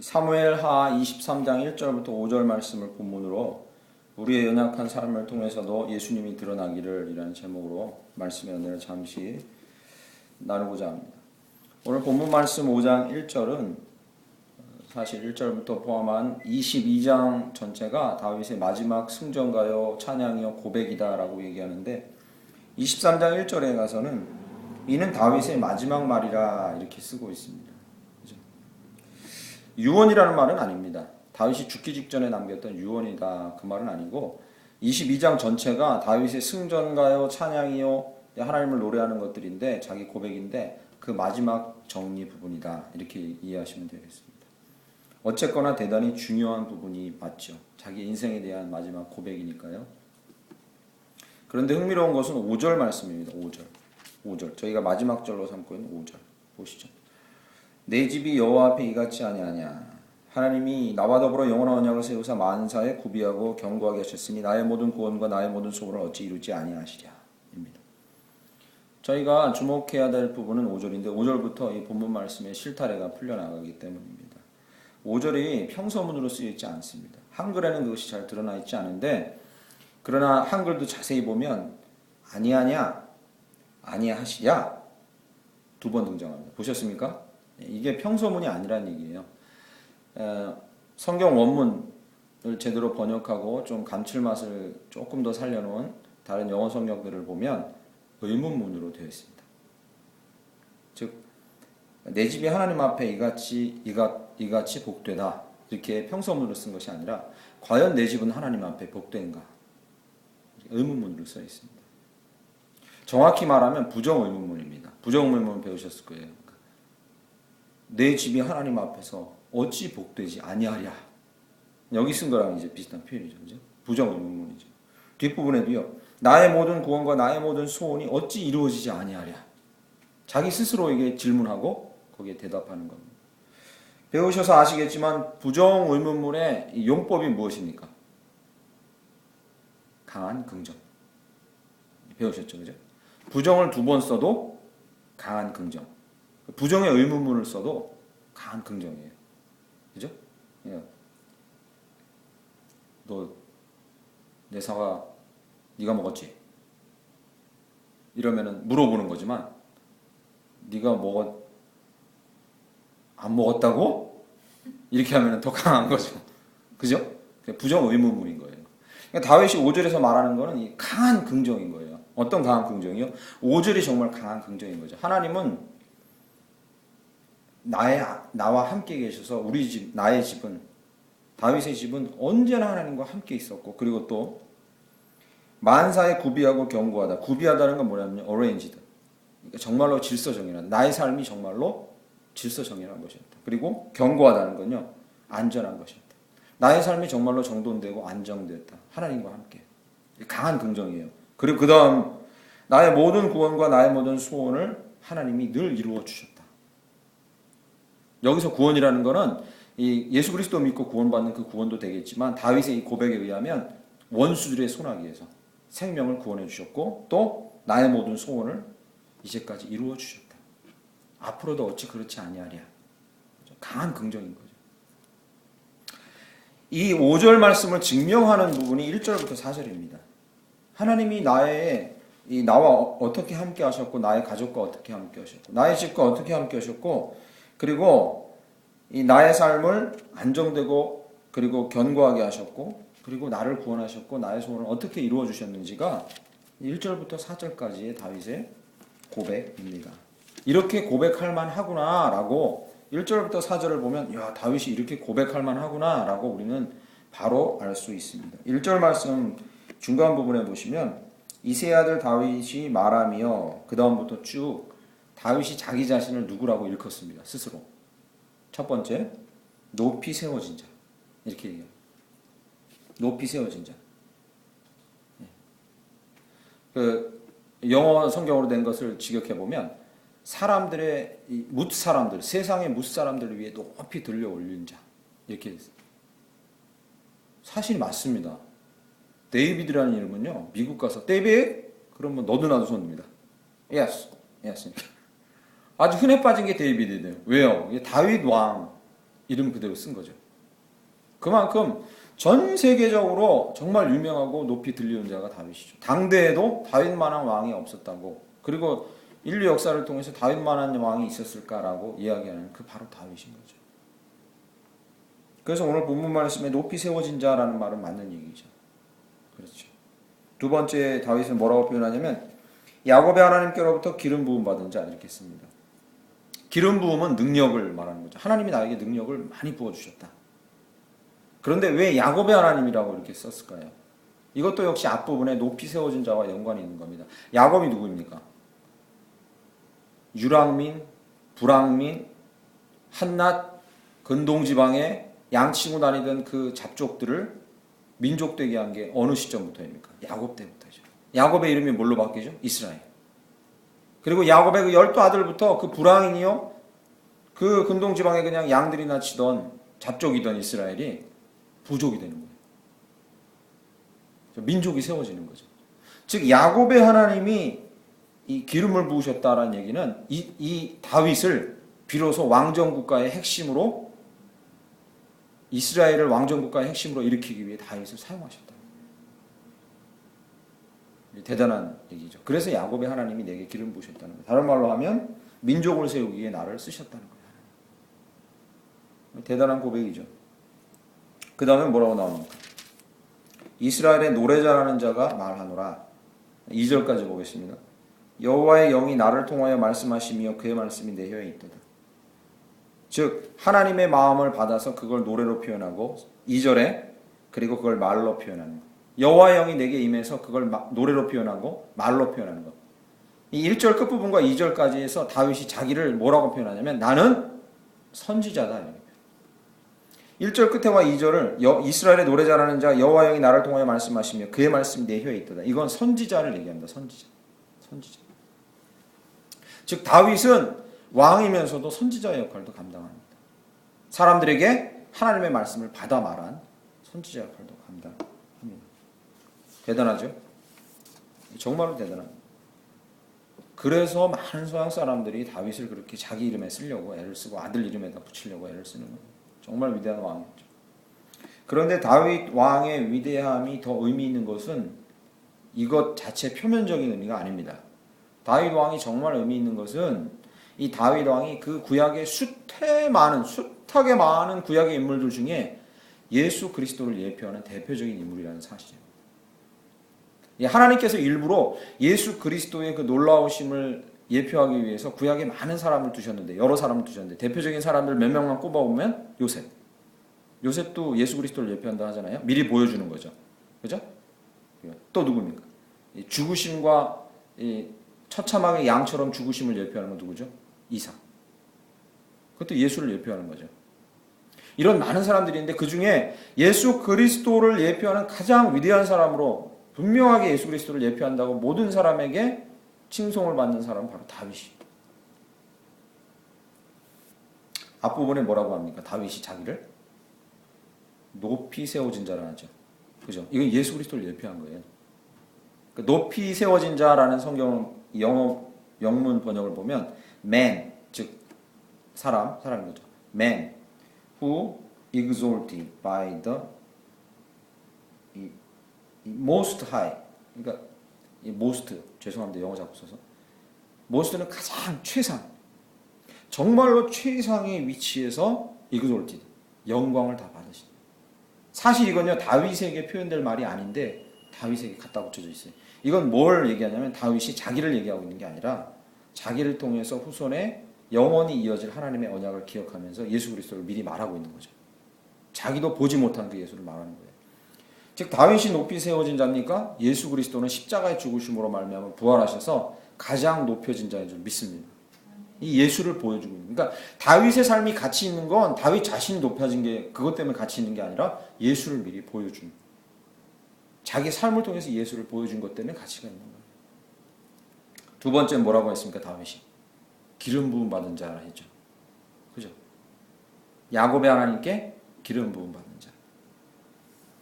사무엘하 23장 1절부터 5절 말씀을 본문으로 우리의 연약한 삶을 통해서도 예수님이 드러나기를 이라는 제목으로 말씀의 은혜를 잠시 나누고자 합니다. 오늘 본문 말씀 5장 1절은 사실 1절부터 포함한 22장 전체가 다윗의 마지막 승전가요, 찬양이요, 고백이다라고 얘기하는데 23장 1절에 가서는 이는 다윗의 마지막 말이라 이렇게 쓰고 있습니다. 유언이라는 말은 아닙니다. 다윗이 죽기 직전에 남겼던 유언이다 그 말은 아니고 22장 전체가 다윗의 승전가요, 찬양이요, 하나님을 노래하는 것들인데 자기 고백인데 그 마지막 정리 부분이다 이렇게 이해하시면 되겠습니다. 어쨌거나 대단히 중요한 부분이 맞죠. 자기 인생에 대한 마지막 고백이니까요. 그런데 흥미로운 것은 5절 말씀입니다. 5절. 저희가 마지막 절로 삼고 있는 5절. 보시죠. 내 집이 여호와 앞에 이같지 아니하냐. 하나님이 나와 더불어 영원한 언약을 세우사 만사에 구비하고 견고하게 하셨으니 나의 모든 구원과 나의 모든 소원을 어찌 이루지 아니하시랴. 입니다. 저희가 주목해야 될 부분은 5절인데 5절부터 이 본문 말씀의 실타래가 풀려나가기 때문입니다. 5절이 평서문으로 쓰여 있지 않습니다. 한글에는 그것이 잘 드러나 있지 않은데 그러나 한글도 자세히 보면 아니하냐, 아니하시랴 두 번 등장합니다. 보셨습니까? 이게 평서문이 아니라는 얘기예요. 성경 원문을 제대로 번역하고 좀 감칠맛을 조금 더 살려놓은 다른 영어 성경들을 보면 의문문으로 되어 있습니다. 즉, 내 집이 하나님 앞에 이같이 복되다 이렇게 평서문으로 쓴 것이 아니라 과연 내 집은 하나님 앞에 복된가? 의문문으로 써 있습니다. 정확히 말하면 부정의문문입니다. 부정의문문 배우셨을 거예요. 내 집이 하나님 앞에서 어찌 복되지 아니하랴. 여기 쓴 거랑 이제 비슷한 표현이죠. 그죠? 부정의문문이죠. 뒷부분에도요. 나의 모든 구원과 나의 모든 소원이 어찌 이루어지지 아니하랴. 자기 스스로에게 질문하고 거기에 대답하는 겁니다. 배우셔서 아시겠지만 부정의문문의 용법이 무엇입니까? 강한 긍정. 배우셨죠? 그죠? 부정을 두 번 써도 강한 긍정. 부정의 의문문을 써도 강한 긍정이에요. 그죠? 예. 너 내 사과 네가 먹었지? 이러면은 물어보는 거지만 네가 안 먹었다고? 이렇게 하면은 더 강한 거죠. 그죠? 부정 의문문인 거예요. 그러니까 다윗이 5절에서 말하는 거는 이 강한 긍정인 거예요. 어떤 강한 긍정이요? 5절이 정말 강한 긍정인 거죠. 하나님은 나와 함께 계셔서 우리 집, 나의 집은, 다윗의 집은 언제나 하나님과 함께 있었고, 그리고 또 만사에 구비하고 견고하다. 구비하다는 건 뭐냐면요, arranged. 그러니까 정말로 질서정연한. 나의 삶이 정말로 질서정연한 것이었다. 그리고 견고하다는 건요, 안전한 것이었다. 나의 삶이 정말로 정돈되고 안정되었다. 하나님과 함께. 강한 긍정이에요. 그리고 그 다음 나의 모든 구원과 나의 모든 소원을 하나님이 늘 이루어 주셨다. 여기서 구원이라는 거는 이 예수 그리스도 믿고 구원받는 그 구원도 되겠지만 다윗의 이 고백에 의하면 원수들의 손아귀에서 생명을 구원해 주셨고 또 나의 모든 소원을 이제까지 이루어 주셨다. 앞으로도 어찌 그렇지 아니하랴. 강한 긍정인 거죠. 이 5절 말씀을 증명하는 부분이 1절부터 4절입니다. 하나님이 나와 어떻게 함께 하셨고 나의 가족과 어떻게 함께 하셨고 나의 집과 어떻게 함께 하셨고 그리고 이 나의 삶을 안정되고 그리고 견고하게 하셨고 그리고 나를 구원하셨고 나의 소원을 어떻게 이루어 주셨는지가 1절부터 4절까지의 다윗의 고백입니다. 이렇게 고백할 만하구나라고 1절부터 4절을 보면 야 다윗이 이렇게 고백할 만하구나라고 우리는 바로 알 수 있습니다. 1절 말씀 중간 부분에 보시면 이세 아들 다윗이 말하며 그 다음부터 쭉 다윗이 자기 자신을 누구라고 일컫습니다. 스스로. 첫 번째, 높이 세워진 자. 이렇게 얘기해요. 높이 세워진 자. 그 영어 성경으로 된 것을 직역해보면 뭇 사람들, 세상의 뭇 사람들을 위해 높이 들려 올린 자. 이렇게 사실이 맞습니다. 데이비드라는 이름은요, 미국 가서 데이비드? 그러면 너도 나도 손듭니다. Yes. 아주 흔해 빠진 게 데이비드예요. 왜요? 다윗 왕 이름 그대로 쓴 거죠. 그만큼 전 세계적으로 정말 유명하고 높이 들리는 자가 다윗이죠. 당대에도 다윗만한 왕이 없었다고, 그리고 인류 역사를 통해서 다윗만한 왕이 있었을까라고 이야기하는 그 바로 다윗인 거죠. 그래서 오늘 본문 말씀에 높이 세워진 자라는 말은 맞는 얘기죠. 그렇죠. 두 번째 다윗은 뭐라고 표현하냐면 야곱의 하나님께로부터 기름 부음 받은 자 이렇게 씁니다. 기름 부음은 능력을 말하는 거죠. 하나님이 나에게 능력을 많이 부어주셨다. 그런데 왜 야곱의 하나님이라고 이렇게 썼을까요? 이것도 역시 앞부분에 높이 세워진 자와 연관이 있는 겁니다. 야곱이 누구입니까? 유랑민, 불랑민, 한낱, 근동지방에 양치고 다니던 그 잡족들을 민족되게 한 게 어느 시점부터입니까? 야곱 때부터죠. 야곱의 이름이 뭘로 바뀌죠? 이스라엘. 그리고 야곱의 그 12아들부터 그 불황인이요, 그 근동지방에 그냥 양들이나 치던 잡족이던 이스라엘이 부족이 되는 거예요. 민족이 세워지는 거죠. 즉 야곱의 하나님이 이 기름을 부으셨다라는 얘기는 이 다윗을 비로소 왕정국가의 핵심으로, 이스라엘을 왕정국가의 핵심으로 일으키기 위해 다윗을 사용하셨다. 대단한 얘기죠. 그래서 야곱의 하나님이 내게 기름 부으셨다는 거예요. 다른 말로 하면 민족을 세우기 위해 나를 쓰셨다는 거예요. 대단한 고백이죠. 그 다음에 뭐라고 나옵니까? 이스라엘의 노래 잘하는 자가 말하노라. 2절까지 보겠습니다. 여호와의 영이 나를 통하여 말씀하시며 그의 말씀이 내 혀에 있도다. 즉 하나님의 마음을 받아서 그걸 노래로 표현하고, 2절에 그리고 그걸 말로 표현하는 것. 여호와의 영이 내게 임해서 그걸 노래로 표현하고 말로 표현하는 것. 이 1절 끝부분과 2절까지 해서 다윗이 자기를 뭐라고 표현하냐면 나는 선지자다. 1절 끝에와 2절을 이스라엘의 노래 잘하는 자 여호와의 영이 나를 통하여 말씀하시며 그의 말씀이 내 혀에 있도다. 이건 선지자를 얘기합니다. 선지자. 즉 다윗은 왕이면서도 선지자의 역할도 감당합니다. 사람들에게 하나님의 말씀을 받아 말한 선지자 역할도 감당합니다. 대단하죠? 정말로 대단합니다. 그래서 많은 서양 사람들이 다윗을 그렇게 자기 이름에 쓰려고 애를 쓰고 아들 이름에다 붙이려고 애를 쓰는 거예요. 정말 위대한 왕이었죠. 그런데 다윗 왕의 위대함이 더 의미 있는 것은 이것 자체 표면적인 의미가 아닙니다. 다윗 왕이 정말 의미 있는 것은 이 다윗 왕이 그 구약의 숱하게 많은 구약의 인물들 중에 예수 그리스도를 예표하는 대표적인 인물이라는 사실입니다. 하나님께서 일부러 예수 그리스도의 그 놀라우심을 예표하기 위해서 구약에 많은 사람을 두셨는데, 여러 사람을 두셨는데, 대표적인 사람들 몇 명만 꼽아보면 요셉도 예수 그리스도를 예표한다 하잖아요. 미리 보여주는 거죠. 그죠? 또 누굽니까? 죽으심과 처참하게 양처럼 죽으심을 예표하는 건 누구죠? 이삭. 그것도 예수를 예표하는 거죠. 이런 많은 사람들이 있는데 그 중에 예수 그리스도를 예표하는 가장 위대한 사람으로, 분명하게 예수 그리스도를 예표한다고 모든 사람에게 칭송을 받는 사람은 바로 다윗이. 앞부분에 뭐라고 합니까? 다윗이 자기를 높이 세워진 자라 하죠. 그죠? 이건 예수 그리스도를 예표한 거예요. 높이 세워진 자라는 성경 영어 영문 번역을 보면 man, 즉 사람인 거죠. man who exalted by the most high. 그러니까 이 most, 죄송합니다. 영어 자꾸 써서. most는 가장 최상, 정말로 최상의 위치에서 exalted, 영광을 다 받으신. 사실 이건요 다윗에게 표현될 말이 아닌데 다윗에게 갖다 붙여져 있어요. 이건 뭘 얘기하냐면 다윗이 자기를 얘기하고 있는 게 아니라 자기를 통해서 후손에 영원히 이어질 하나님의 언약을 기억하면서 예수 그리스도를 미리 말하고 있는 거죠. 자기도 보지 못한 그 예수를 말하는 거예요. 즉 다윗이 높이 세워진 자입니까? 예수 그리스도는 십자가의 죽으심으로 말미암아 부활하셔서 가장 높여진 자인 줄 믿습니다. 이 예수를 보여주고 있는. 그러니까 다윗의 삶이 가치 있는 건 다윗 자신이 높여진 게 그것 때문에 가치 있는 게 아니라 예수를 미리 보여준, 자기 삶을 통해서 예수를 보여준 것 때문에 가치가 있는 거예요. 두 번째 뭐라고 했습니까? 다윗이 기름 부음 받은 자라 했죠. 그죠? 야곱의 하나님께 기름 부음 받은 자.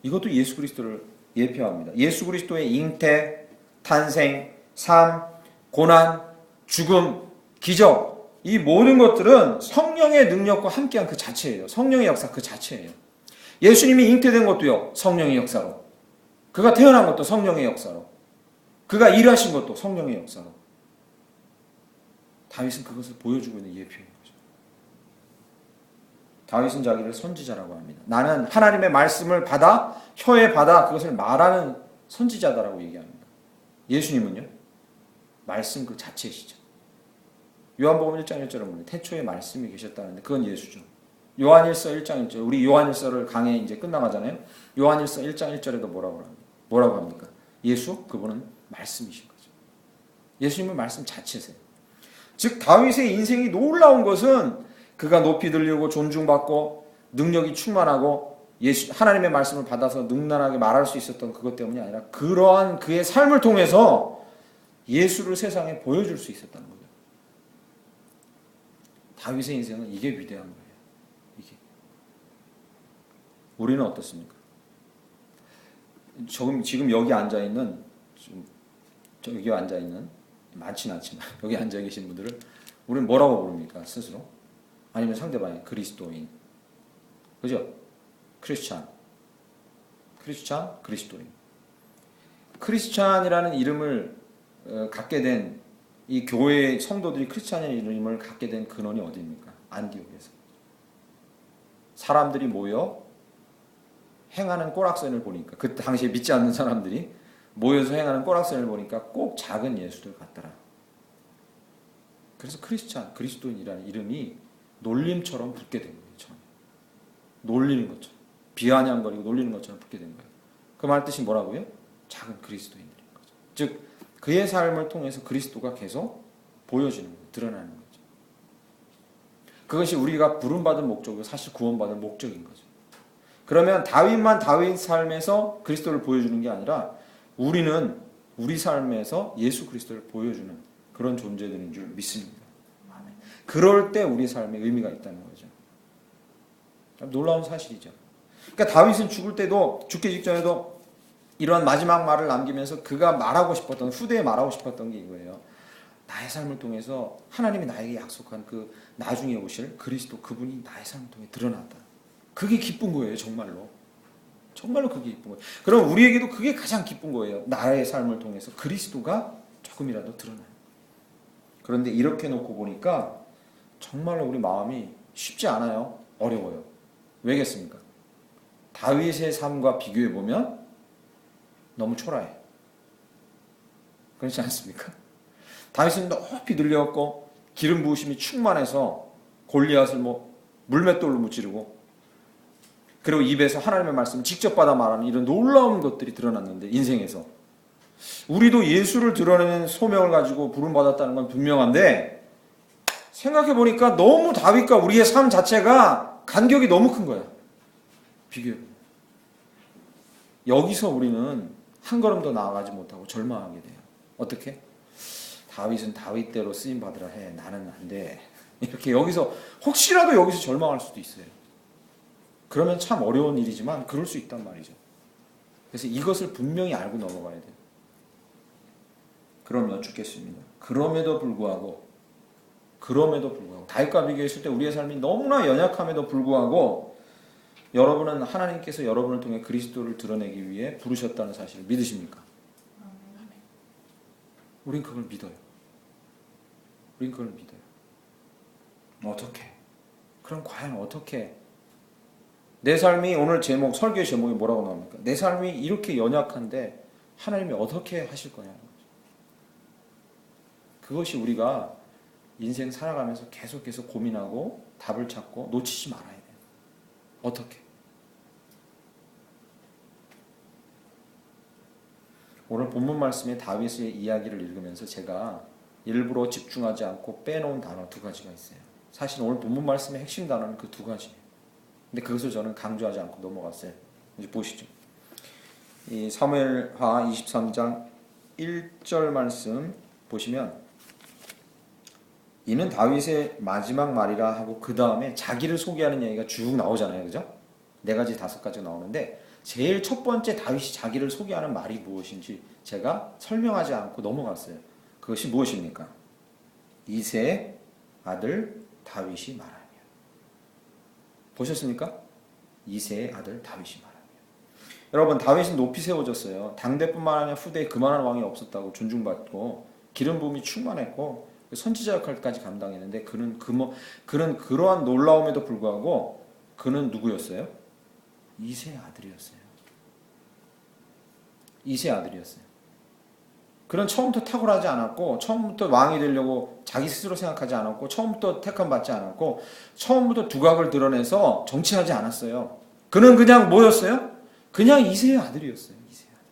이것도 예수 그리스도를 예표합니다. 예수 그리스도의 잉태, 탄생, 삶, 고난, 죽음, 기적, 이 모든 것들은 성령의 능력과 함께한 그 자체예요. 성령의 역사 그 자체예요. 예수님이 잉태된 것도요, 성령의 역사로. 그가 태어난 것도 성령의 역사로. 그가 일하신 것도 성령의 역사로. 다윗은 그것을 보여주고 있는 예표인 거죠. 다윗은 자기를 선지자라고 합니다. 나는 하나님의 말씀을 받아 혀에 받아 그것을 말하는 선지자다라고 얘기합니다. 예수님은요, 말씀 그 자체이시죠. 요한복음 1장 1절에 보면 태초에 말씀이 계셨다는데 그건 예수죠. 요한일서 1장 1절, 우리 요한일서를 강해 이제 끝나가잖아요. 요한일서 1장 1절에도 뭐라고 합니까? 예수, 그분은 말씀이신 거죠. 예수님은 말씀 자체세요. 즉 다윗의 인생이 놀라운 것은 그가 높이 들리고 존중받고 능력이 충만하고 하나님의 말씀을 받아서 능란하게 말할 수 있었던 그것 때문이 아니라 그러한 그의 삶을 통해서 예수를 세상에 보여줄 수 있었다는 거예요. 다윗의 인생은 이게 위대한 거예요. 이게. 우리는 어떻습니까? 지금 여기 앉아있는, 여기 앉아있는, 많지는 않지만, 여기 앉아 계신 분들을 우리는 뭐라고 부릅니까? 스스로? 아니면 상대방이 그리스도인. 그죠? 크리스찬, 그리스도인. 크리스찬이라는 이름을 갖게 된 이 교회 성도들이 크리스찬이라는 이름을 갖게 된 근원이 어디입니까? 안디옥에서. 사람들이 모여 행하는 꼬락선을 보니까 그 당시에 믿지 않는 사람들이 모여서 행하는 꼬락선을 보니까 꼭 작은 예수들 같더라. 그래서 크리스찬, 그리스도인이라는 이름이 놀림처럼 붙게 된 거예요. 처음에. 놀리는 것처럼. 비아냥거리고 놀리는 것처럼 붙게 된 거예요. 그 말 뜻이 뭐라고요? 작은 그리스도인들인 거죠. 즉 그의 삶을 통해서 그리스도가 계속 보여지는 거예요. 드러나는 거죠. 그것이 우리가 부름받은 목적이고 사실 구원받은 목적인 거죠. 그러면 다윗만 다윗 삶에서 그리스도를 보여주는 게 아니라 우리는 우리 삶에서 예수 그리스도를 보여주는 그런 존재들인 줄 믿습니다. 그럴 때 우리 삶에 의미가 있다는 거죠. 놀라운 사실이죠. 그러니까 다윗은 죽기 직전에도 이러한 마지막 말을 남기면서 그가 말하고 싶었던, 후대에 말하고 싶었던 게 이거예요. 나의 삶을 통해서 하나님이 나에게 약속한 그 나중에 오실 그리스도, 그분이 나의 삶을 통해 드러났다. 그게 기쁜 거예요, 정말로. 정말로 그게 기쁜 거예요. 그럼 우리에게도 그게 가장 기쁜 거예요. 나의 삶을 통해서 그리스도가 조금이라도 드러나요. 그런데 이렇게 놓고 보니까 정말로 우리 마음이 쉽지 않아요. 어려워요. 왜겠습니까? 다윗의 삶과 비교해 보면 너무 초라해. 그렇지 않습니까? 다윗은 높이 들렸고 기름 부으심이 충만해서 골리앗을 물맷돌로 무찌르고 그리고 입에서 하나님의 말씀을 직접 받아 말하는 이런 놀라운 것들이 드러났는데 인생에서 우리도 예수를 드러내는 소명을 가지고 부름받았다는 건 분명한데 생각해 보니까 너무 다윗과 우리의 삶 자체가 간격이 너무 큰 거야. 비교해. 여기서 우리는 한 걸음 더 나아가지 못하고 절망하게 돼요. 어떻게? 다윗은 다윗대로 쓰임 받으라 해. 나는 안 돼. 이렇게 혹시라도 여기서 절망할 수도 있어요. 그러면 참 어려운 일이지만 그럴 수 있단 말이죠. 그래서 이것을 분명히 알고 넘어가야 돼요. 그럼 여쭙겠습니다. 그럼에도 불구하고 다윗과 비교했을 때 우리의 삶이 너무나 연약함에도 불구하고 여러분은 하나님께서 여러분을 통해 그리스도를 드러내기 위해 부르셨다는 사실을 믿으십니까? 우린 그걸 믿어요. 어떻게? 그럼 과연 어떻게? 내 삶이 오늘 설교 제목이 뭐라고 나옵니까? 내 삶이 이렇게 연약한데 하나님이 어떻게 하실 거냐는 거죠. 그것이 우리가 인생 살아가면서 계속해서 고민하고 답을 찾고 놓치지 말아야 돼요. 어떻게? 오늘 본문 말씀에 다윗의 이야기를 읽으면서 제가 일부러 집중하지 않고 빼놓은 단어 두 가지가 있어요. 사실 오늘 본문 말씀의 핵심 단어는 그 두 가지예요. 근데 그것을 저는 강조하지 않고 넘어갔어요. 이제 보시죠. 이 사무엘하 23장 1절 말씀 보시면 이는 다윗의 마지막 말이라 하고 그 다음에 자기를 소개하는 얘기가 쭉 나오잖아요. 그죠? 4가지 5가지가 나오는데 제일 첫 번째 다윗이 자기를 소개하는 말이 무엇인지 제가 설명하지 않고 넘어갔어요. 그것이 무엇입니까? 이새 아들 다윗이 말하며. 보셨습니까? 이새의 아들 다윗이 말하며. 여러분, 다윗은 높이 세워졌어요. 당대뿐만 아니라 후대에 그만한 왕이 없었다고 존중받고 기름 부음이 충만했고 선지자 역할까지 감당했는데 그는 그러한 놀라움에도 불구하고 그는 누구였어요? 이새의 아들이었어요. 이새의 아들이었어요. 그는 처음부터 탁월하지 않았고 처음부터 왕이 되려고 자기 스스로 생각하지 않았고 처음부터 택함 받지 않았고 처음부터 두각을 드러내서 정치하지 않았어요. 그는 그냥 뭐였어요? 그냥 이새의 아들이었어요. 이새의 아들.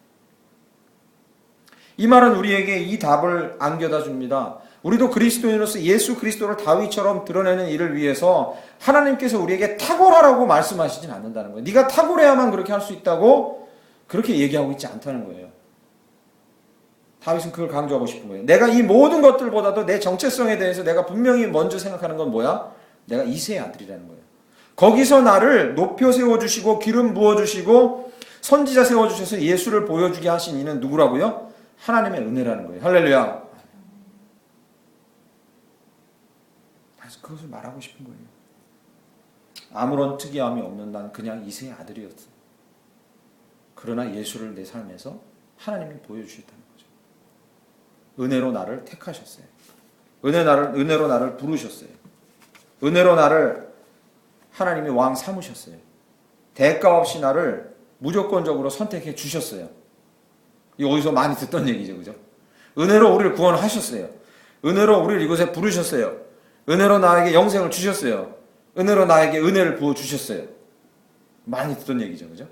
이 말은 우리에게 이 답을 안겨다 줍니다. 우리도 그리스도인으로서 예수 그리스도를 다윗처럼 드러내는 일을 위해서 하나님께서 우리에게 탁월하라고 말씀하시진 않는다는 거예요. 네가 탁월해야만 그렇게 할 수 있다고 그렇게 얘기하고 있지 않다는 거예요. 다윗은 그걸 강조하고 싶은 거예요. 내가 이 모든 것들보다도 내 정체성에 대해서 내가 분명히 먼저 생각하는 건 뭐야? 내가 이새의 아들이라는 거예요. 거기서 나를 높여 세워주시고 기름 부어주시고 선지자 세워주셔서 예수를 보여주게 하신 이는 누구라고요? 하나님의 은혜라는 거예요. 할렐루야. 그래서 그것을 말하고 싶은 거예요. 아무런 특이함이 없는 난 그냥 이새의 아들이었어. 그러나 예수를 내 삶에서 하나님이 보여주셨다는 거죠. 은혜로 나를 택하셨어요. 은혜로 나를 부르셨어요. 은혜로 나를 하나님이 왕 삼으셨어요. 대가 없이 나를 무조건적으로 선택해 주셨어요. 이 어디서 많이 듣던 얘기죠, 그죠? 은혜로 우리를 구원하셨어요. 은혜로 우리를 이곳에 부르셨어요. 은혜로 나에게 영생을 주셨어요. 은혜로 나에게 은혜를 부어 주셨어요. 많이 듣던 얘기죠, 그죠?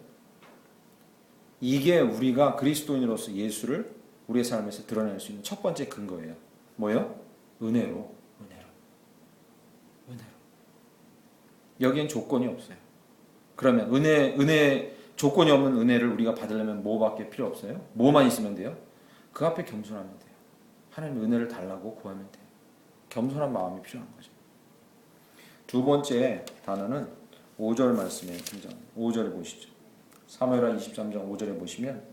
이게 우리가 그리스도인으로서 예수를 우리의 삶에서 드러낼 수 있는 첫 번째 근거예요. 뭐요? 은혜로. 여기엔 조건이 없어요. 그러면 조건이 없는 은혜를 우리가 받으려면 뭐밖에 필요 없어요? 뭐만 있으면 돼요? 그 앞에 겸손하면 돼요. 하나님 은혜를 달라고 구하면 돼요. 겸손한 마음이 필요한 거죠. 두 번째 단어는 5절 말씀에 등장합니다. 5절에 보시죠. 사무엘하 23장 5절에 보시면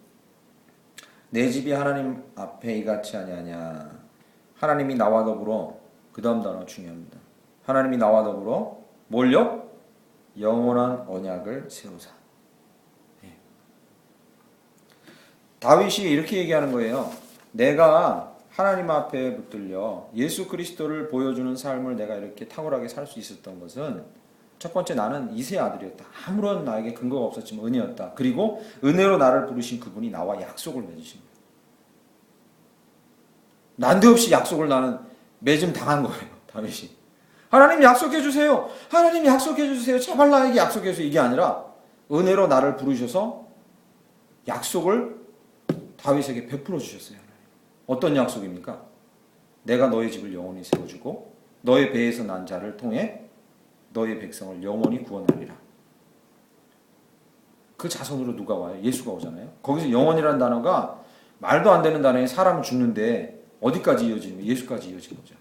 내 집이 하나님 앞에 이같이 아니하냐. 하나님이 나와 더불어, 그 다음 단어 중요합니다. 하나님이 나와 더불어 뭘요? 영원한 언약을 세우사. 네. 다윗이 이렇게 얘기하는 거예요. 내가 하나님 앞에 붙들려 예수 그리스도를 보여주는 삶을 내가 이렇게 탁월하게 살 수 있었던 것은 첫 번째, 나는 이새의 아들이었다. 아무런 나에게 근거가 없었지만 은혜였다. 그리고 은혜로 나를 부르신 그분이 나와 약속을 맺으신 거예요. 난데없이 약속을 나는 맺음 당한 거예요. 다윗이. 하나님 약속해 주세요. 하나님 약속해 주세요. 제발 나에게 약속해 주세요. 이게 아니라 은혜로 나를 부르셔서 약속을 다윗에게 베풀어 주셨어요. 어떤 약속입니까? 내가 너의 집을 영원히 세워주고 너의 배에서 난 자를 통해 너의 백성을 영원히 구원하리라. 그 자손으로 누가 와요? 예수가 오잖아요. 거기서 영원이라는 단어가 말도 안 되는 단어에 사람은 죽는데 어디까지 이어지는 거예요? 예수까지 이어진 거죠.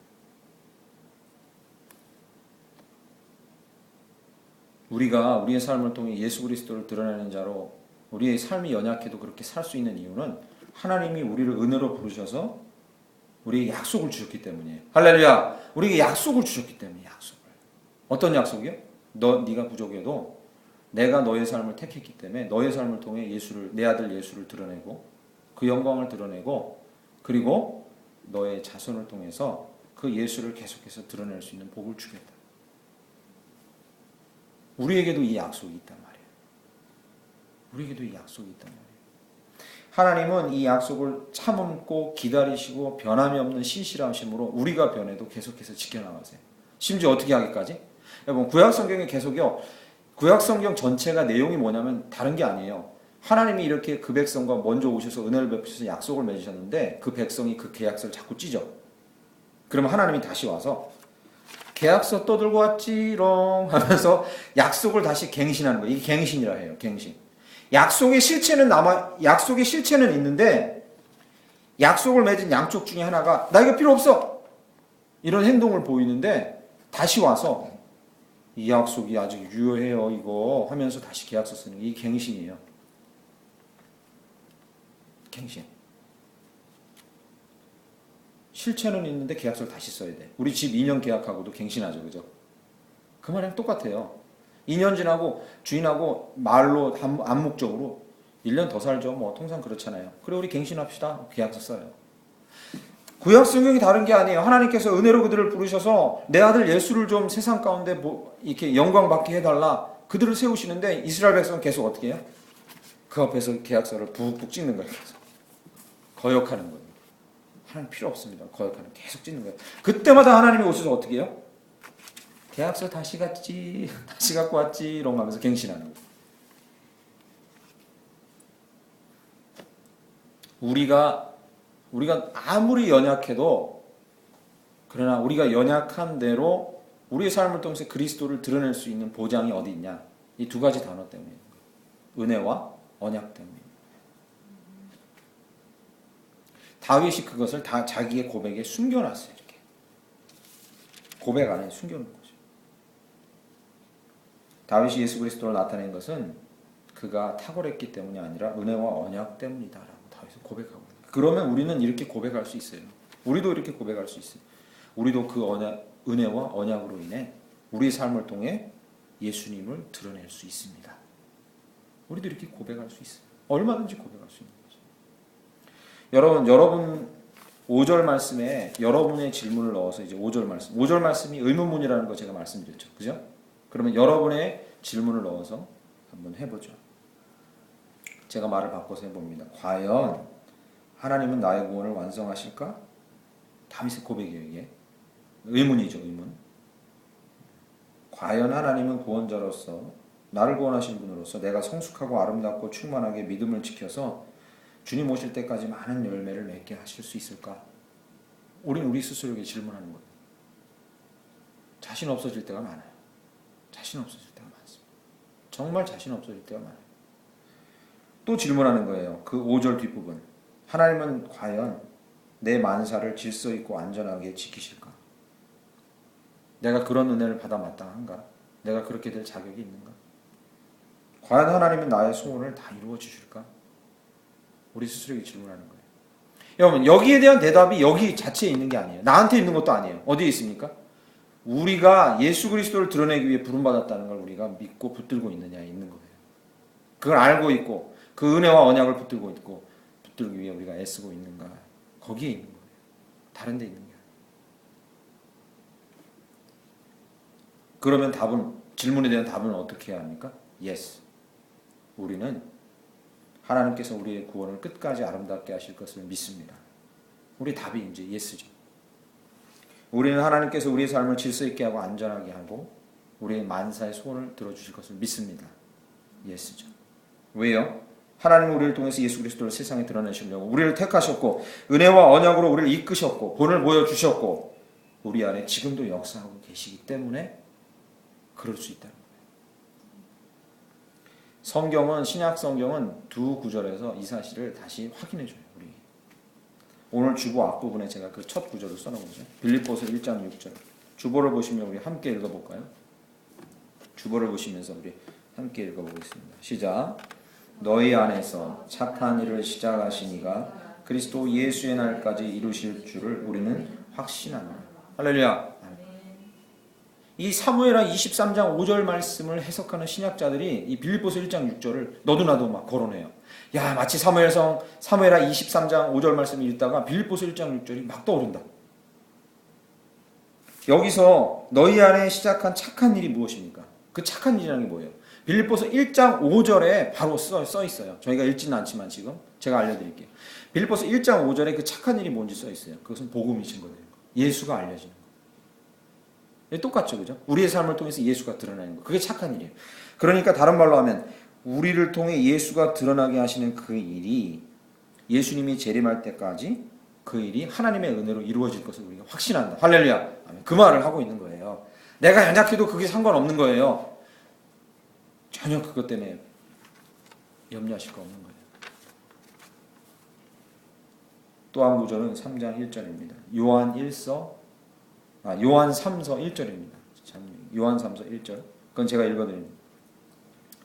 우리가 우리의 삶을 통해 예수 그리스도를 드러내는 자로 우리의 삶이 연약해도 그렇게 살 수 있는 이유는 하나님이 우리를 은혜로 부르셔서 우리에게 약속을 주셨기 때문이에요. 할렐루야. 우리에게 약속을 주셨기 때문에 약속을. 어떤 약속이요? 네가 부족해도 내가 너의 삶을 택했기 때문에 너의 삶을 통해 내 아들 예수를 드러내고 그 영광을 드러내고 그리고 너의 자손을 통해서 그 예수를 계속해서 드러낼 수 있는 복을 주겠다. 우리에게도 이 약속이 있단 말이에요. 우리에게도 이 약속이 있단 말이에요. 하나님은 이 약속을 참음고 기다리시고 변함이 없는 신실하심으로 우리가 변해도 계속해서 지켜나가세요. 심지어 어떻게 하기까지? 여러분, 구약성경에 계속요. 구약성경 전체가 내용이 뭐냐면 다른 게 아니에요. 하나님이 이렇게 그 백성과 먼저 오셔서 은혜를 베푸셔서 약속을 맺으셨는데 그 백성이 그 계약서를 자꾸 찢어. 그러면 하나님이 다시 와서 계약서 또 들고 왔지롱 하면서 약속을 다시 갱신하는 거예요. 이게 갱신이라 해요. 갱신. 약속의 실체는 있는데 약속을 맺은 양쪽 중에 하나가 나 이거 필요 없어. 이런 행동을 보이는데 다시 와서 이 약속이 아직 유효해요. 이거 하면서 다시 계약서 쓰는 게 이게 갱신이에요. 갱신. 실체는 있는데 계약서를 다시 써야 돼. 우리 집 2년 계약하고도 갱신하죠. 그죠? 그 말이랑 똑같아요. 2년 지나고 주인하고 말로 암묵적으로 1년 더 살죠. 뭐 통상 그렇잖아요. 그래 우리 갱신합시다. 계약서 써요. 구약 성경이 다른 게 아니에요. 하나님께서 은혜로 그들을 부르셔서 내 아들 예수를 좀 세상 가운데 뭐 이렇게 영광 받게 해달라. 그들을 세우시는데 이스라엘 백성은 계속 어떻게 해요? 그 앞에서 계약서를 북북 찍는 거예요. 계속. 거역하는 거예요. 하나님 필요 없습니다. 거역하는 계속 찍는 거예요. 그때마다 하나님이 오셔서 어떻게 해요? 계약서 다시 갔지, 다시 갖고 왔지 이런 거 하면서 갱신하는 거예요. 우리가 아무리 연약해도 그러나 우리가 연약한 대로 우리의 삶을 통해서 그리스도를 드러낼 수 있는 보장이 어디 있냐? 이 두 가지 단어 때문에 은혜와 언약 때문에. 다윗이 그것을 다 자기의 고백에 숨겨놨어요. 이렇게 고백 안에 숨겨놓은 거죠. 다윗이 예수 그리스도를 나타낸 것은 그가 탁월했기 때문이 아니라 은혜와 언약 때문이다라고 다윗은 고백하고 있는 거예요. 그러면 우리는 이렇게 고백할 수 있어요. 우리도 이렇게 고백할 수 있어요. 우리도 그 은혜와 언약으로 인해 우리의 삶을 통해 예수님을 드러낼 수 있습니다. 우리도 이렇게 고백할 수 있어요. 얼마든지 고백할 수 있는 거죠. 여러분 5절 말씀에 여러분의 질문을 넣어서 이제 5절 말씀이 의문문이라는 거 제가 말씀드렸죠. 그죠? 그러면 여러분의 질문을 넣어서 한번 해보죠. 제가 말을 바꿔서 해봅니다. 과연 하나님은 나의 구원을 완성하실까? 다윗의 고백이에요. 이게 의문이죠. 의문. 과연 하나님은 구원자로서 나를 구원하신 분으로서 내가 성숙하고 아름답고 충만하게 믿음을 지켜서 주님 오실 때까지 많은 열매를 맺게 하실 수 있을까? 우리는 우리 스스로에게 질문하는 거예요. 자신 없어질 때가 많아요. 자신 없어질 때가 많습니다. 정말 자신 없어질 때가 많아요. 또 질문하는 거예요. 그 5절 뒷부분. 하나님은 과연 내 만사를 질서 있고 안전하게 지키실까? 내가 그런 은혜를 받아 마땅한가? 내가 그렇게 될 자격이 있는가? 과연 하나님은 나의 소원을 다 이루어 주실까? 우리 스스로에게 질문하는 거예요. 여러분 여기에 대한 대답이 여기 자체에 있는 게 아니에요. 나한테 있는 것도 아니에요. 어디에 있습니까? 우리가 예수 그리스도를 드러내기 위해 부름받았다는 걸 우리가 믿고 붙들고 있느냐에 있는 거예요. 그걸 알고 있고 그 은혜와 언약을 붙들기 위해 우리가 애쓰고 있는가? 거기에 있는 거예요. 다른 데 있는 게 아니에요. 그러면 질문에 대한 답은 어떻게 해야 합니까? Yes. 우리는 하나님께서 우리의 구원을 끝까지 아름답게 하실 것을 믿습니다. 우리 답이 이제 Yes죠. 우리는 하나님께서 우리의 삶을 질서 있게 하고 안전하게 하고 우리의 만사의 소원을 들어주실 것을 믿습니다. Yes죠. 왜요? 하나님은 우리를 통해서 예수 그리스도를 세상에 드러내시려고 우리를 택하셨고 은혜와 언약으로 우리를 이끄셨고 본을 보여주셨고 우리 안에 지금도 역사하고 계시기 때문에 그럴 수 있다는 거예요. 성경은 신약 성경은 두 구절에서 이 사실을 다시 확인해 줘요. 우리 오늘 주보 앞부분에 제가 그 첫 구절을 써놓은 거죠. 빌립보서 1장 6절. 주보를 보시면 우리 함께 읽어볼까요? 주보를 보시면서 우리 함께 읽어보겠습니다. 시작. 너희 안에서 착한 일을 시작하신 이가 그리스도 예수의 날까지 이루실 줄을 우리는 확신합니다. 할렐루야. 이 사무엘하 23장 5절 말씀을 해석하는 신약자들이 이 빌립보서 1장 6절을 너도 나도 막 거론해요. 야, 마치 사무엘하 23장 5절 말씀을 읽다가 빌립보서 1장 6절이 막 떠오른다. 여기서 너희 안에 시작한 착한 일이 무엇입니까? 그 착한 일이라는 게 뭐예요? 빌립보서 1장 5절에 바로 써 있어요. 저희가 읽지는 않지만 지금 제가 알려드릴게요. 빌립보서 1장 5절에 그 착한 일이 뭔지 써 있어요. 그것은 복음이신 거예요. 예수가 알려지는 거예요. 똑같죠, 그죠? 우리의 삶을 통해서 예수가 드러나는 거. 그게 착한 일이에요. 그러니까 다른 말로 하면 우리를 통해 예수가 드러나게 하시는 그 일이 예수님이 재림할 때까지 그 일이 하나님의 은혜로 이루어질 것을 우리가 확신한다. 할렐루야. 그 말을 하고 있는 거예요. 내가 연약해도 그게 상관없는 거예요. 전혀 그것 때문에 염려하실 거 없는 거예요. 또 한 구절은 3장 1절입니다. 요한 3서 1절입니다. 요한 3서 1절. 그건 제가 읽어드립니다.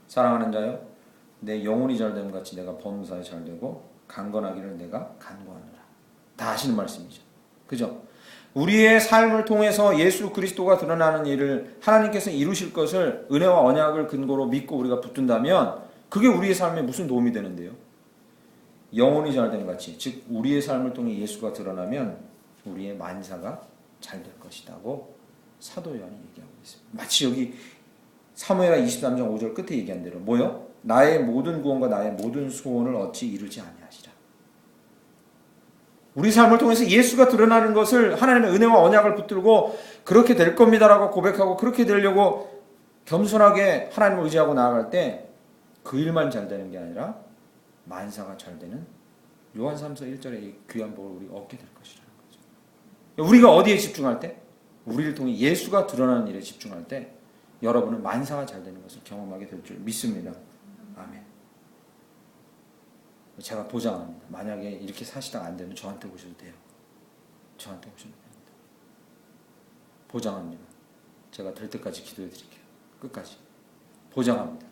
사랑하는 자여, 내 영혼이 잘됨 같이 내가 범사에 잘되고 강건하기를 내가 간구하노라. 다 아시는 말씀이죠. 그죠? 우리의 삶을 통해서 예수 그리스도가 드러나는 일을 하나님께서 이루실 것을 은혜와 언약을 근거로 믿고 우리가 붙든다면 그게 우리의 삶에 무슨 도움이 되는데요? 영혼이 잘 되는 같이, 즉 우리의 삶을 통해 예수가 드러나면 우리의 만사가 잘 될 것이라고 사도 요한이 얘기하고 있습니다. 마치 여기 사무엘하 23장 5절 끝에 얘기한 대로 뭐요? 나의 모든 구원과 나의 모든 소원을 어찌 이루지 아니하시라. 우리 삶을 통해서 예수가 드러나는 것을 하나님의 은혜와 언약을 붙들고 그렇게 될 겁니다라고 고백하고 그렇게 되려고 겸손하게 하나님을 의지하고 나아갈 때 그 일만 잘 되는 게 아니라 만사가 잘 되는 요한 3서 1절의 이 귀한 복을 우리 얻게 될 것이라는 거죠. 우리가 어디에 집중할 때? 우리를 통해 예수가 드러나는 일에 집중할 때 여러분은 만사가 잘 되는 것을 경험하게 될 줄 믿습니다. 아멘. 제가 보장합니다. 만약에 이렇게 사시다가 안 되면 저한테 오셔도 돼요. 저한테 오셔도 됩니다. 보장합니다. 제가 될 때까지 기도해 드릴게요. 끝까지. 보장합니다.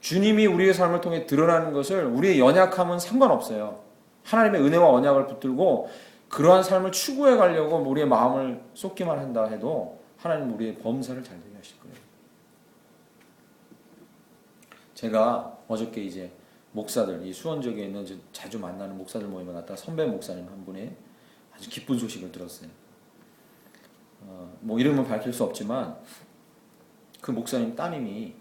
주님이 우리의 삶을 통해 드러나는 것을 우리의 연약함은 상관없어요. 하나님의 은혜와 언약을 붙들고 그러한 삶을 추구해 가려고 우리의 마음을 쏟기만 한다 해도 하나님 우리의 범사를 잘 되게 하실 거예요. 제가 어저께 이제 목사들, 이 수원 지역에 있는 자주 만나는 목사들 모임에 갔다가 선배 목사님 한 분의 아주 기쁜 소식을 들었어요. 뭐 이름은 밝힐 수 없지만 그 목사님 따님이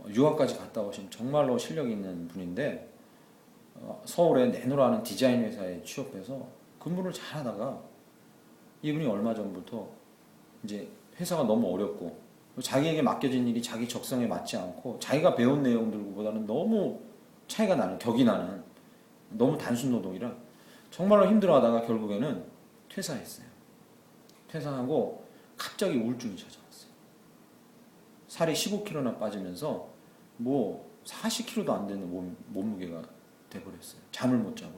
유학까지 갔다 오신 정말로 실력 있는 분인데 서울에 네노라는 디자인 회사에 취업해서 근무를 잘하다가 이분이 얼마 전부터 이제 회사가 너무 어렵고 자기에게 맡겨진 일이 자기 적성에 맞지 않고 자기가 배운 내용들보다는 너무 차이가 나는, 격이 나는 너무 단순 노동이라 정말로 힘들어하다가 결국에는 퇴사했어요. 퇴사하고 갑자기 우울증이 찾아왔어요. 살이 15kg나 빠지면서 뭐 40kg도 안 되는 몸무게가 돼버렸어요. 잠을 못 자고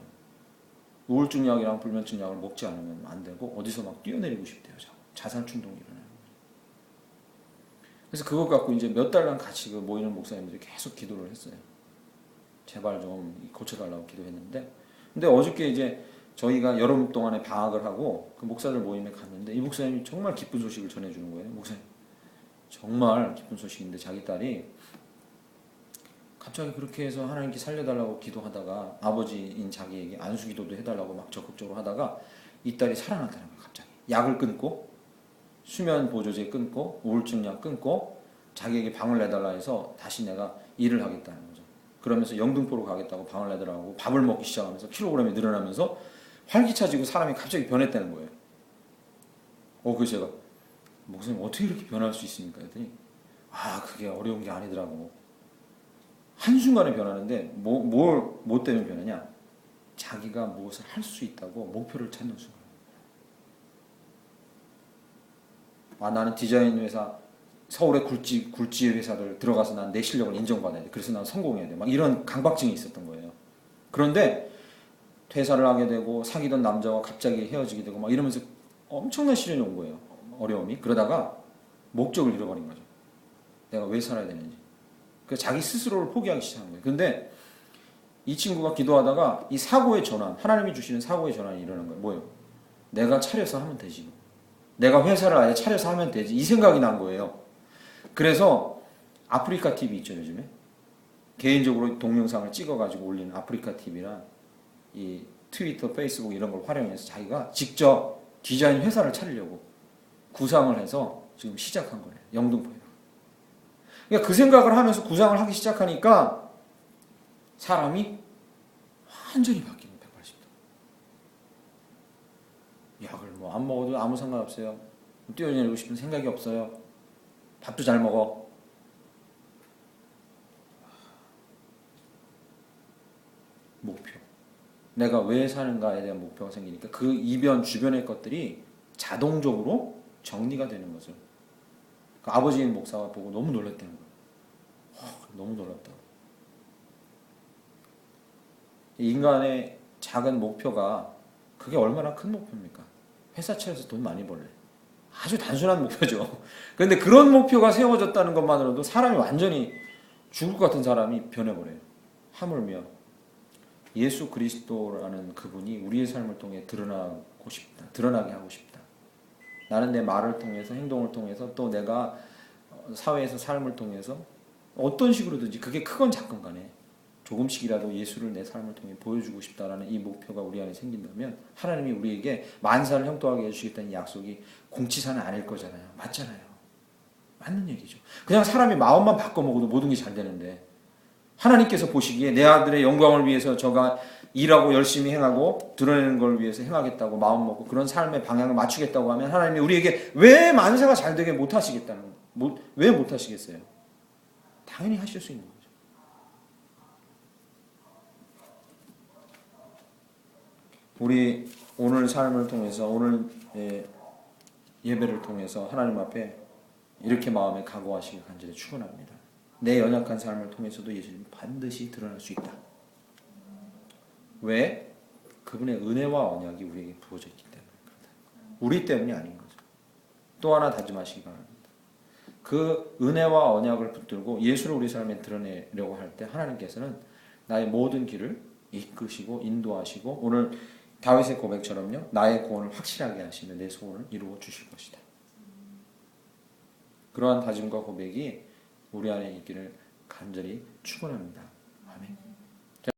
우울증 약이랑 불면증 약을 먹지 않으면 안 되고 어디서 막 뛰어내리고 싶대요. 자살 충동이 일어나는 거예요. 그래서 그것 갖고 이제 몇 달간 같이 그 모이는 목사님들이 계속 기도를 했어요. 제발 좀 고쳐달라고 기도했는데, 근데 어저께 이제 저희가 여름 동안에 방학을 하고 그 목사들 모임에 갔는데 이 목사님이 정말 기쁜 소식을 전해주는 거예요. 목사님 정말 기쁜 소식인데 자기 딸이 갑자기 그렇게 해서 하나님께 살려달라고 기도하다가 아버지인 자기에게 안수기도도 해달라고 막 적극적으로 하다가 이 딸이 살아났다는 거예요. 갑자기 약을 끊고 수면 보조제 끊고 우울증 약 끊고 자기에게 방을 내달라 해서 다시 내가 일을 하겠다는 거죠. 그러면서 영등포로 가겠다고 방을 내달라고 밥을 먹기 시작하면서 킬로그램이 늘어나면서 활기차지고 사람이 갑자기 변했다는 거예요. 그래서 제가 목사님 어떻게 이렇게 변할 수 있습니까? 했더니 그게 어려운 게 아니더라고. 한순간에 변하는데 뭐 때문에 변하냐? 자기가 무엇을 할 수 있다고 목표를 찾는 순간. 나는 디자인 회사, 서울의 굴지 회사들 들어가서 난 내 실력을 인정받아야 돼. 그래서 난 성공해야 돼. 막 이런 강박증이 있었던 거예요. 그런데 퇴사를 하게 되고 사귀던 남자와 갑자기 헤어지게 되고 막 이러면서 엄청난 시련이 온 거예요. 어려움이. 그러다가 목적을 잃어버린 거죠. 내가 왜 살아야 되는지. 그래서 자기 스스로를 포기하기 시작한 거예요. 근데 이 친구가 기도하다가 이 사고의 전환, 하나님이 주시는 사고의 전환이 일어난 거예요. 뭐예요? 내가 차려서 하면 되지. 내가 회사를 아예 차려서 하면 되지. 이 생각이 난 거예요. 그래서 아프리카 TV 있죠, 요즘에. 개인적으로 동영상을 찍어가지고 올리는 아프리카 TV랑 이 트위터, 페이스북 이런 걸 활용해서 자기가 직접 디자인 회사를 차리려고 구상을 해서 지금 시작한 거예요. 영등포에. 그러니까 그 생각을 하면서 구상을 하기 시작하니까 사람이 완전히 바뀌는 180도. 약을 뭐 안 먹어도 아무 상관없어요. 뛰어내리고 싶은 생각이 없어요. 밥도 잘 먹어. 목표. 내가 왜 사는가에 대한 목표가 생기니까 그 이변 주변의 것들이 자동적으로 정리가 되는 거죠. 그 아버지인 목사가 보고 너무 놀랐다는 거예요. 너무 놀랍다. 인간의 작은 목표가 그게 얼마나 큰 목표입니까? 회사 차려서 돈 많이 벌래. 아주 단순한 목표죠. 그런데 그런 목표가 세워졌다는 것만으로도 사람이 완전히 죽을 것 같은 사람이 변해버려요. 하물며 예수 그리스도라는 그분이 우리의 삶을 통해 드러나게 하고 싶다. 나는 내 말을 통해서, 행동을 통해서, 또 내가 사회에서 삶을 통해서 어떤 식으로든지, 그게 크건 작건 간에 조금씩이라도 예수를 내 삶을 통해 보여주고 싶다라는 이 목표가 우리 안에 생긴다면, 하나님이 우리에게 만사를 형통하게 해주시겠다는 약속이 공치사는 아닐 거잖아요. 맞잖아요. 맞는 얘기죠. 그냥 사람이 마음만 바꿔 먹어도 모든 게 잘 되는데, 하나님께서 보시기에 내 아들의 영광을 위해서 저가 일하고 열심히 행하고 드러내는 걸 위해서 행하겠다고 마음 먹고 그런 삶의 방향을 맞추겠다고 하면, 하나님이 우리에게 왜 만사가 잘 되게 왜 못하시겠어요? 당연히 하실 수 있는 거죠. 우리 오늘 삶을 통해서, 오늘 예배를 통해서 하나님 앞에 이렇게 마음에 각오하시길 간절히 축원합니다. 내 연약한 삶을 통해서도 예수님 반드시 드러날 수 있다. 왜? 그분의 은혜와 언약이 우리에게 부어져 있기 때문입니다. 우리 때문이 아닌 거죠. 또 하나 다짐하시기 바랍니다. 그 은혜와 언약을 붙들고 예수를 우리 삶에 드러내려고 할 때, 하나님께서는 나의 모든 길을 이끄시고 인도하시고, 오늘 다윗의 고백처럼요, 나의 구원을 확실하게 하시며 내 소원을 이루어 주실 것이다. 그러한 다짐과 고백이 우리 안에 있기를 간절히 축원합니다. 아멘.